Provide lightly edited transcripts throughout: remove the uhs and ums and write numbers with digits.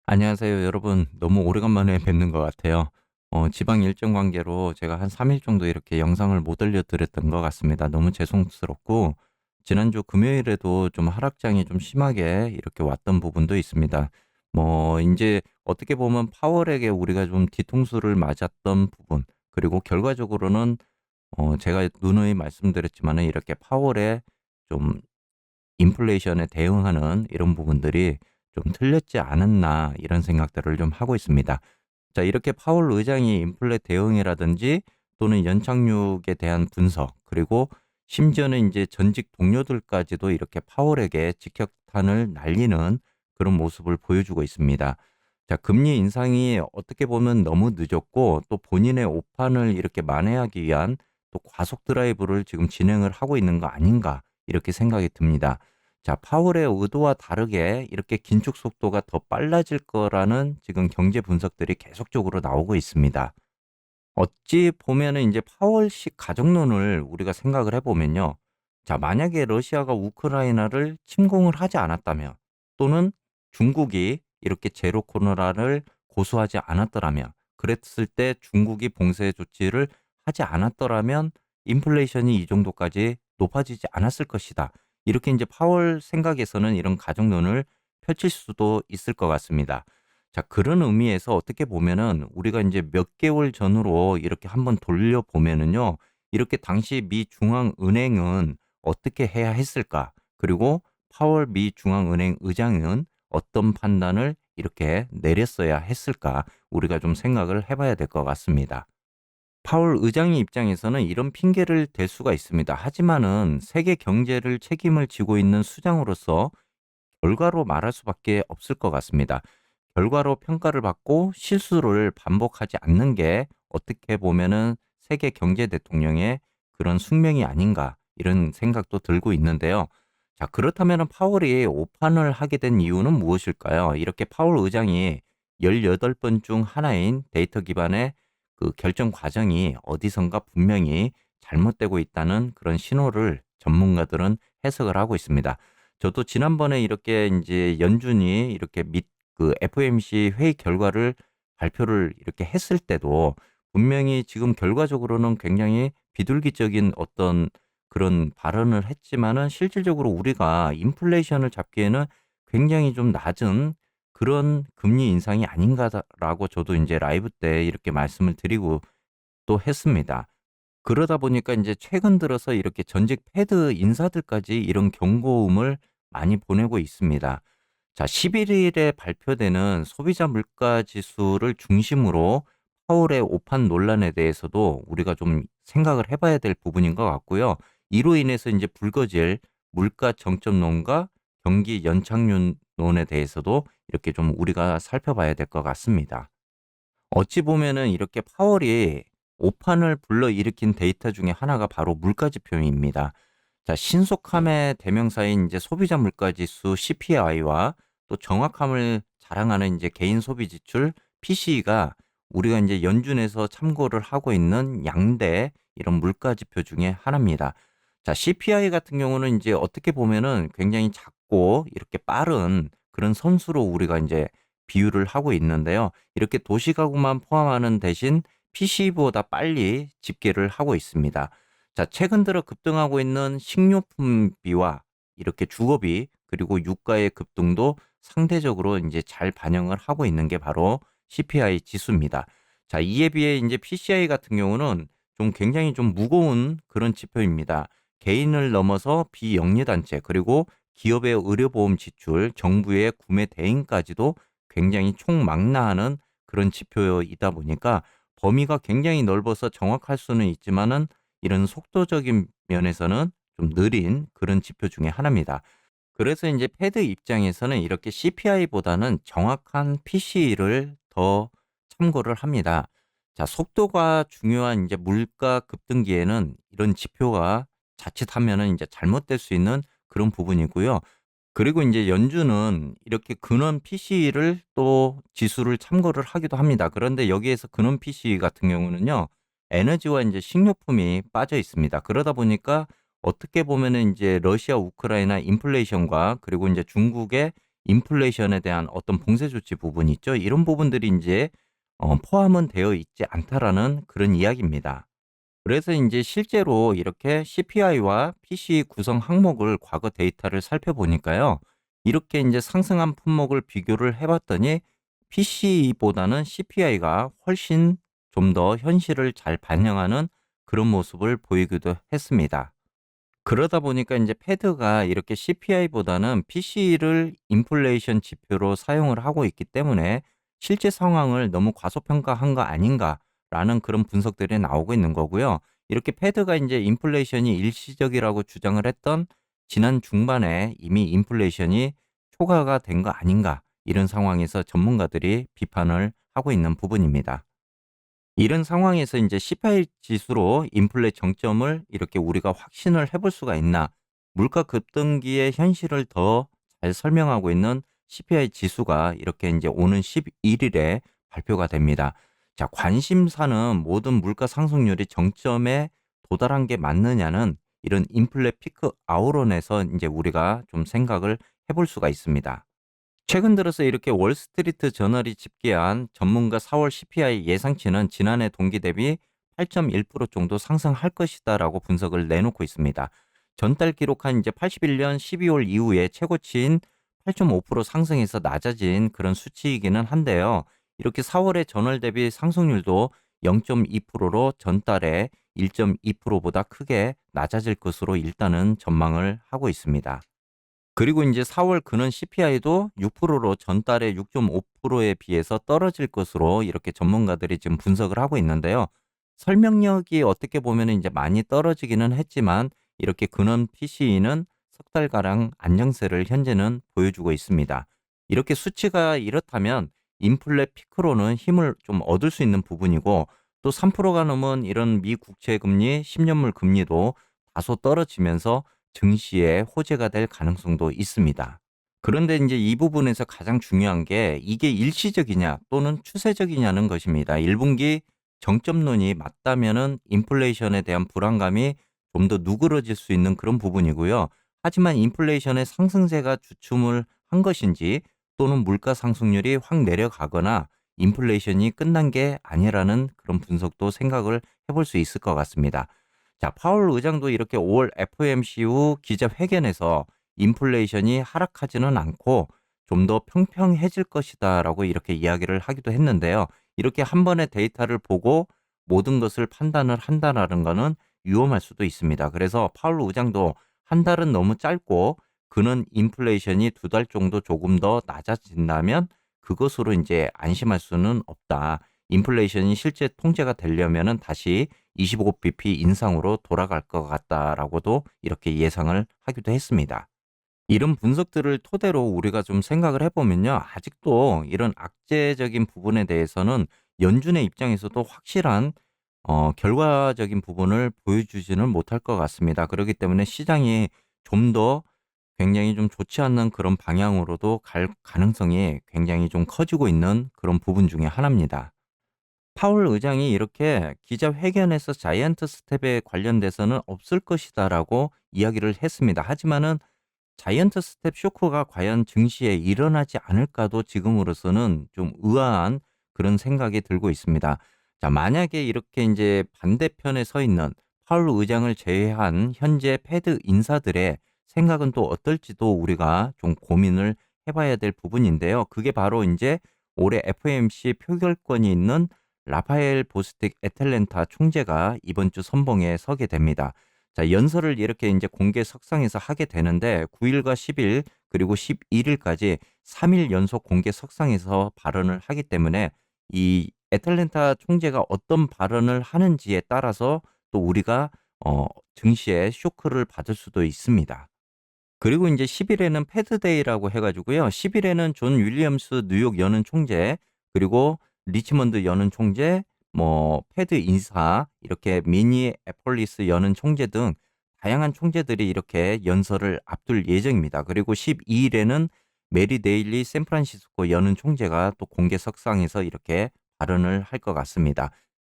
안녕하세요, 여러분. 너무 오래간만에 뵙는 것 같아요. 지방 일정 관계로 제가 한 3일 정도 이렇게 영상을 못 올려드렸던 것 같습니다. 너무 죄송스럽고, 지난주 금요일에도 좀 하락장이 좀 심하게 이렇게 왔던 부분도 있습니다. 이제 어떻게 보면 파월에게 우리가 좀 뒤통수를 맞았던 부분, 그리고 결과적으로는 제가 누누이 말씀드렸지만은 이렇게 파월에 좀 인플레이션에 대응하는 이런 부분들이 좀 틀렸지 않았나 이런 생각들을 좀 하고 있습니다. 자, 이렇게 파월 의장이 인플레 대응이라든지 또는 연착륙에 대한 분석, 그리고 심지어는 이제 전직 동료들까지도 이렇게 파월에게 직격탄을 날리는 그런 모습을 보여주고 있습니다. 자, 금리 인상이 어떻게 보면 너무 늦었고 또 본인의 오판을 이렇게 만회하기 위한 또 과속 드라이브를 지금 진행을 하고 있는 거 아닌가 이렇게 생각이 듭니다. 자, 파월의 의도와 다르게 이렇게 긴축 속도가 더 빨라질 거라는 지금 경제 분석들이 계속적으로 나오고 있습니다. 어찌 보면은 이제 파월식 가정론을 우리가 생각을 해보면요. 자, 만약에 러시아가 우크라이나를 침공을 하지 않았다면 또는 중국이 이렇게 제로 코로나를 고수하지 않았더라면 그랬을 때 중국이 봉쇄 조치를 하지 않았더라면 인플레이션이 이 정도까지 높아지지 않았을 것이다. 이렇게 이제 파월 생각에서는 이런 가정론을 펼칠 수도 있을 것 같습니다. 자, 그런 의미에서 어떻게 보면은 우리가 이제 몇 개월 전으로 이렇게 한번 돌려보면은요. 이렇게 당시 미 중앙은행은 어떻게 해야 했을까? 그리고 파월 미 중앙은행 의장은 어떤 판단을 이렇게 내렸어야 했을까? 우리가 좀 생각을 해봐야 될 것 같습니다. 파월 의장의 입장에서는 이런 핑계를 댈 수가 있습니다. 하지만은 세계 경제를 책임을 지고 있는 수장으로서 결과로 말할 수밖에 없을 것 같습니다. 결과로 평가를 받고 실수를 반복하지 않는 게 어떻게 보면은 세계 경제 대통령의 그런 숙명이 아닌가 이런 생각도 들고 있는데요. 자, 그렇다면 파월이 오판을 하게 된 이유는 무엇일까요? 이렇게 파월 의장이 18번 중 하나인 데이터 기반의 그 결정 과정이 어디선가 분명히 잘못되고 있다는 그런 신호를 전문가들은 해석을 하고 있습니다. 저도 지난번에 이렇게 이제 연준이 이렇게 그 FOMC 회의 결과를 발표를 이렇게 했을 때도 분명히 지금 결과적으로는 굉장히 비둘기적인 어떤 그런 발언을 했지만은 실질적으로 우리가 인플레이션을 잡기에는 굉장히 좀 낮은 그런 금리 인상이 아닌가라고 저도 이제 라이브 때 이렇게 말씀을 드리고 또 했습니다. 그러다 보니까 이제 최근 들어서 이렇게 전직 패드 인사들까지 이런 경고음을 많이 보내고 있습니다. 자, 11일에 발표되는 소비자 물가 지수를 중심으로 파월의 오판 논란에 대해서도 우리가 좀 생각을 해봐야 될 부분인 것 같고요. 이로 인해서 이제 불거질 물가 정점론과 경기 연착륙론에 대해서도 이렇게 좀 우리가 살펴봐야 될 것 같습니다. 어찌 보면은 이렇게 파월이 오판을 불러일으킨 데이터 중에 하나가 바로 물가 지표입니다. 자, 신속함의 대명사인 이제 소비자 물가 지수 CPI와 또 정확함을 자랑하는 이제 개인 소비 지출 PCE가 우리가 이제 연준에서 참고를 하고 있는 양대 이런 물가 지표 중에 하나입니다. 자, CPI 같은 경우는 이제 어떻게 보면은 굉장히 작고 이렇게 빠른 그런 선수로 우리가 이제 비유를 하고 있는데요. 이렇게 도시가구만 포함하는 대신 PC보다 빨리 집계를 하고 있습니다. 자, 최근 들어 급등하고 있는 식료품비와 이렇게 주거비 그리고 유가의 급등도 상대적으로 이제 잘 반영을 하고 있는 게 바로 CPI 지수입니다. 자, 이에 비해 이제 PCI 같은 경우는 좀 굉장히 좀 무거운 그런 지표입니다. 개인을 넘어서 비영리단체 그리고 기업의 의료보험 지출, 정부의 구매 대행까지도 굉장히 총망라하는 그런 지표이다 보니까 범위가 굉장히 넓어서 정확할 수는 있지만은 이런 속도적인 면에서는 좀 느린 그런 지표 중에 하나입니다. 그래서 이제 패드 입장에서는 이렇게 CPI보다는 정확한 PC를 더 참고를 합니다. 자, 속도가 중요한 이제 물가 급등기에는 이런 지표가 자칫하면은 이제 잘못될 수 있는 그런 부분이고요. 그리고 이제 연준은 이렇게 근원 PC를 또 지수를 참고를 하기도 합니다. 그런데 여기에서 근원 PC 같은 경우는요, 에너지와 이제 식료품이 빠져 있습니다. 그러다 보니까 어떻게 보면은 이제 러시아, 우크라이나 인플레이션과 그리고 이제 중국의 인플레이션에 대한 어떤 봉쇄 조치 부분이 있죠. 이런 부분들이 인제 포함은 되어 있지 않다라는 그런 이야기입니다. 그래서 인제 실제로 이렇게 CPI와 PC 구성 항목을 과거 데이터를 살펴보니까요. 이렇게 인제 상승한 품목을 비교를 해 봤더니 PC보다는 CPI가 훨씬 좀 더 현실을 잘 반영하는 그런 모습을 보이기도 했습니다. 그러다 보니까 인제 패드가 이렇게 CPI보다는 PC를 인플레이션 지표로 사용을 하고 있기 때문에 '실제 상황을 너무 과소평가한 거 아닌가.'라는 그런 분석들이 나오고 있는 거고요. 이렇게 패드가 인제 인플레이션이 일시적이라고 주장을 했던 지난 중반에 이미 '인플레이션이 초과가 된 거 아닌가.' 이런 상황에서 전문가들이 비판을 하고 있는 부분입니다. 이런 상황에서 인제 CPI 지수로 인플레 정점을 이렇게 우리가 확신을 해볼 수가 있나? 물가 급등기의 현실을 더 잘 설명하고 있는 CPI 지수가 이렇게 인제 오는 11 일에 발표가 됩니다. 자, 관심사는 모든 물가 상승률이 정점에 도달한 게 맞느냐는 이런 인플레 피크 아웃론에서 인제 우리가 좀 생각을 해볼 수가 있습니다. 최근 들어서 이렇게 월스트리트 저널이 집계한 전문가 4월 CPI 예상치는 지난해 동기 대비 8.1% 정도 상승할 것이다라고 분석을 내놓고 있습니다. 전달 기록한 이제 81년 12월 이후에 최고치인 8.5% 상승해서 낮아진 그런 수치이기는 한데요. 이렇게 4월의 전월 대비 상승률도 0.2%로 전달에 1.2%보다 크게 낮아질 것으로 일단은 전망을 하고 있습니다. 그리고 인제 4월 근원 CPI도 6%로 전달의 6.5%에 비해서 떨어질 것으로 이렇게 전문가들이 지금 분석을 하고 있는데요. 설명력이 어떻게 보면은 인제 많이 떨어지기는 했지만 이렇게 근원 PCE는 석 달가량 안정세를 현재는 보여주고 있습니다. 이렇게 수치가 이렇다면 인플레 피크로는 힘을 좀 얻을 수 있는 부분이고 또 3%가 넘은 이런 미 국채 금리, 10 년물 금리도 다소 떨어지면서 증시에 호재가 될 가능성도 있습니다. 그런데 이제 이 부분에서 가장 중요한 게 이게 일시적이냐 또는 추세적이냐는 것입니다. 1분기 정점론이 맞다면은 인플레이션에 대한 불안감이 좀 더 누그러질 수 있는 그런 부분이고요. 하지만 인플레이션의 상승세가 주춤을 한 것인지 또는 물가 상승률이 확 내려가거나 인플레이션이 끝난 게 아니라는 그런 분석도 생각을 해볼 수 있을 것 같습니다. 자, 파월 의장도 이렇게 5월 FOMC 후 기자회견에서 인플레이션이 하락하지는 않고 좀 더 평평해질 것이다라고 이렇게 이야기를 하기도 했는데요. 이렇게 한 번의 데이터를 보고 모든 것을 판단을 한다라는 거는 위험할 수도 있습니다. 그래서 파월 의장도 한 달은 너무 짧고 그는 인플레이션이 두 달 정도 조금 더 낮아진다면 그것으로 이제 안심할 수는 없다. 인플레이션이 실제 통제가 되려면은 다시 25bp 인상으로 돌아갈 것 같다라고도 이렇게 예상을 하기도 했습니다. 이런 분석들을 토대로 우리가 좀 생각을 해보면요. 아직도 이런 악재적인 부분에 대해서는 연준의 입장에서도 확실한 결과적인 부분을 보여주지는 못할 것 같습니다. 그렇기 때문에 시장이 좀 더 굉장히 좀 좋지 않는 그런 방향으로도 갈 가능성이 굉장히 좀 커지고 있는 그런 부분 중에 하나입니다. 파월 의장이 이렇게 기자회견에서 자이언트 스텝에 관련돼서는 없을 것이다라고 이야기를 했습니다. 하지만은 자이언트 스텝 쇼크가 과연 증시에 일어나지 않을까도 지금으로서는 좀 의아한 그런 생각이 들고 있습니다. 자, 만약에 이렇게 이제 반대편에 서 있는 파월 의장을 제외한 현재 패드 인사들의 생각은 또 어떨지도 우리가 좀 고민을 해봐야 될 부분인데요. 그게 바로 이제 올해 FOMC 표결권이 있는 라파엘 보스틱 애틀랜타 총재가 이번 주 선봉에 서게 됩니다. 자, 연설을 이렇게 이제 공개 석상에서 하게 되는데 9일과 10일 그리고 11일까지 3일 연속 공개 석상에서 발언을 하기 때문에 이 애틀랜타 총재가 어떤 발언을 하는지에 따라서 또 우리가 증시에 쇼크를 받을 수도 있습니다. 그리고 이제 10 일에는 패드데이라고 해 가지고요. 10 일에는 존 윌리엄스 뉴욕 연은 총재 그리고 리치먼드 연은 총재 패드 인사 이렇게 미니애폴리스 연은 총재 등 다양한 총재들이 이렇게 연설을 앞둘 예정입니다. 그리고 12 일에는 메리 데일리 샌프란시스코 연은 총재가 또 공개 석상에서 이렇게 발언을 할 것 같습니다.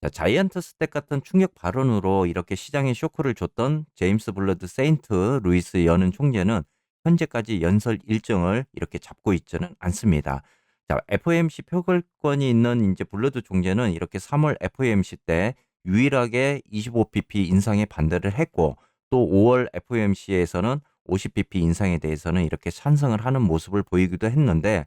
자, 자이언트 스텝 같은 충격 발언으로 이렇게 시장에 쇼크를 줬던 제임스 블러드 세인트 루이스 연은 총재는 현재까지 연설 일정을 이렇게 잡고 있지는 않습니다. 자, FOMC 표결권이 있는 이제 블러드 총재는 이렇게 3월 FOMC 때 유일하게 25bp 인상에 반대를 했고, 또 5월 FOMC에서는 50bp 인상에 대해서는 이렇게 찬성을 하는 모습을 보이기도 했는데,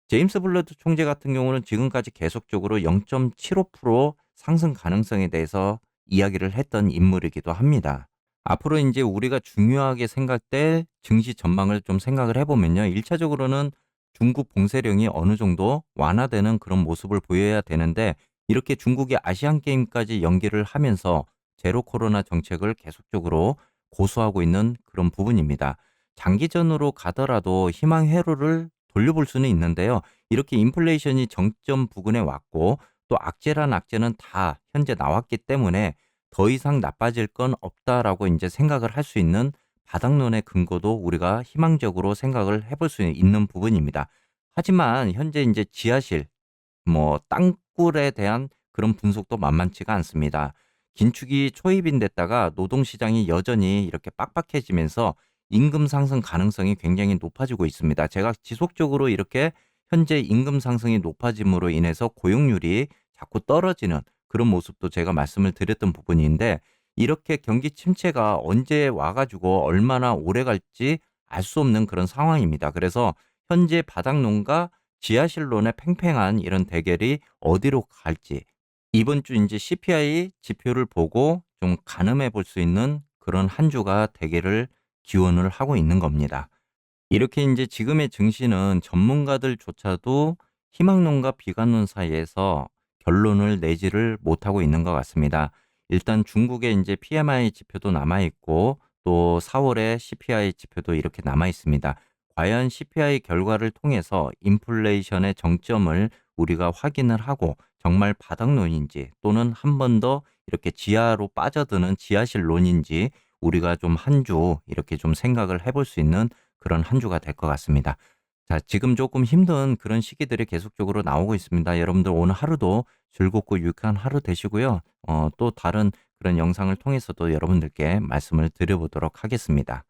제임스 블러드 총재 같은 경우는 지금까지 계속적으로 0.75% 상승 가능성에 대해서 이야기를 했던 인물이기도 합니다. 앞으로 이제 우리가 중요하게 생각될 증시 전망을 좀 생각을 해보면요. 1차적으로는 중국 봉쇄령이 어느 정도 완화되는 그런 모습을 보여야 되는데, 이렇게 중국이 아시안 게임까지 연기를 하면서 제로 코로나 정책을 계속적으로 고수하고 있는 그런 부분입니다. 장기전으로 가더라도 희망 회로를 돌려볼 수는 있는데요. 이렇게 인플레이션이 정점 부근에 왔고, 또 악재란 악재는 다 현재 나왔기 때문에 더 이상 나빠질 건 없다라고 이제 생각을 할 수 있는 바닥론의 근거도 우리가 희망적으로 생각을 해볼 수 있는 부분입니다. 하지만 현재 이제 지하실, 땅굴에 대한 그런 분석도 만만치가 않습니다. 긴축이 초입인데다가 노동시장이 여전히 이렇게 빡빡해지면서 임금 상승 가능성이 굉장히 높아지고 있습니다. 제가 지속적으로 이렇게 현재 임금 상승이 높아짐으로 인해서 고용률이 자꾸 떨어지는 그런 모습도 제가 말씀을 드렸던 부분인데, 이렇게 경기 침체가 언제 와가지고 얼마나 오래 갈지 알 수 없는 그런 상황입니다. 그래서 현재 바닥론과 지하실론의 팽팽한 이런 대결이 어디로 갈지, 이번 주 이제 CPI 지표를 보고 좀 가늠해 볼 수 있는 그런 한 주가 되기를 기원을 하고 있는 겁니다. 이렇게 이제 지금의 증시는 전문가들조차도 희망론과 비관론 사이에서 결론을 내지를 못하고 있는 것 같습니다. 일단 중국의 이제 PMI 지표도 남아 있고, 또 4월에 CPI 지표도 이렇게 남아 있습니다. 과연 CPI 결과를 통해서 인플레이션의 정점을 우리가 확인을 하고 정말 바닥론인지, 또는 한 번 더 이렇게 지하로 빠져드는 지하실론인지 우리가 좀 한 주 이렇게 좀 생각을 해볼 수 있는 그런 한 주가 될 것 같습니다. 자, 지금 조금 힘든 그런 시기들이 계속적으로 나오고 있습니다. 여러분들 오늘 하루도 즐겁고 유익한 하루 되시고요. 또 다른 그런 영상을 통해서도 여러분들께 말씀을 드려보도록 하겠습니다.